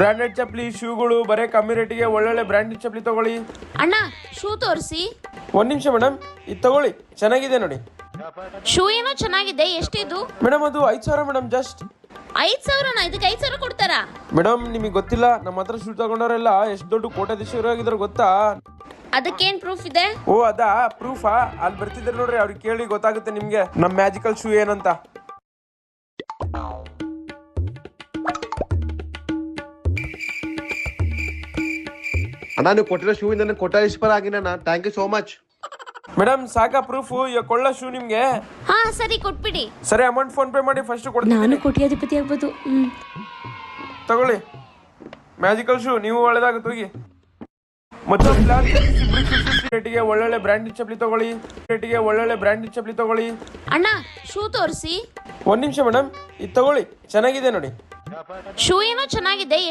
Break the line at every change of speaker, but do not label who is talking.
Branded ಚಪ್ಪಲಿ ಶೂಗಳು ಬರೇ ಕಮ್ಮಿ ರೇಟಿಗೆ ಒಳ್ಳೊಳ್ಳೆ ಬ್ರಾಂಡೆಡ್ ಚಪ್ಪಲಿ ತಗೊಳ್ಳಿ.
ಅಣ್ಣ ಶೂ ತೋರಿಸಿ.
ಒಂದ್ ನಿಮಿಷ ಮೇಡಮ್, ಇದು ತಗೊಳ್ಳಿ, ಚೆನ್ನಾಗಿದೆ ನೋಡಿ.
ಶೂ ಏನೋ ಚೆನ್ನಾಗಿದೆ, ಎಷ್ಟಿದು?
ಮೇಡಮ್ ಅದು 5,000 ಮೇಡಮ್, ಜಸ್ಟ್
5,000ನಾ? ಇದಕ್ಕೆ 5,000 ಕೊಡ್ತಾರಾ?
ಮೇಡಮ್ ನಿಮಗೆ ಗೊತ್ತಿಲ್ಲ, ನಮ್ಮ ಹತ್ರ ಶೂ ತಗೊಂಡವರೆಲ್ಲ ಎಷ್ಟು ದೊಡ್ಡ ಕೋಟ್ಯಾಧೀಶರು ಆಗಿದ್ರು ಗೊತ್ತಾ?
ಅದಕ್ಕೇನ್ ಪ್ರೂಫ್ ಇದೆ?
ಓ ಅದಾ ಪ್ರೂಫಾ? ಅಲ್ಲಿ ಬರ್ತಿದ್ದಾರೆ ನೋಡ್ರಿ, ಅವ್ರಿಗೆ ಕೇಳಿ ಗೊತ್ತಾಗುತ್ತೆ ನಿಮ್ಗೆ ನಮ್ಮ ಮ್ಯಾಜಿಕಲ್ ಶೂ ಏನಂತ.
ಅಣ್ಣ ನೀವು ಕೊಟ್ಟಿರೋ ಶೂ ಇಂದ ಕೋಟ್ಯಾಧೀಶ್ವರ ಆಗಿನ. Thank you so much.
Madam ಸಾಕಾ ಪ್ರೂಫ್? ಈಗ ಕೊಳ್ಳೋ ಶೂ ನಿಮ್ಗೆ?
ಹಾ ಸರಿ, ಕೊಟ್ಬಿಡಿ.
ಸರಿ, ಅಮೌಂಟ್ ಫೋನ್ ಪೇ ಮಾಡಿ, ಫಸ್ಟ್
ನಾನು
ಕೊಡ್ತೀನಿ.
ಕೋಟ್ಯಾಧಿಪತಿ ಆಗ್ಬೋದು.
ತಗೊಳ್ಳಿ ಮ್ಯಾಜಿಕಲ್ ಶೂ, ನೀವು ಒಳ್ಳೇದಾಗುತ್ತೆ ಹೋಗಿ. ಮತ್ತೊಂದು ರೇಟಿಗೆ ಒಳ್ಳೊಳ್ಳೆ ಬ್ರಾಂಡೆಡ್ ಚಪ್ಪಲಿ ತಗೊಳ್ಳಿ. ರೇಟಿಗೆ ಒಳ್ಳೊಳ್ಳೆ ಬ್ರಾಂಡೆಡ್ ಚಪ್ಪಲಿ ತಗೊಳ್ಳಿ.
ಅಣ್ಣ ಶೂ ತೋರಿಸಿ.
ಒಂದ್ ನಿಮಿಷ ಮೇಡಮ್, ಇದು ತಗೊಳ್ಳಿ, ಚೆನ್ನಾಗಿದೆ ನೋಡಿ.
ಶೂ ಏನೋ ಚೆನ್ನಾಗಿದೆ.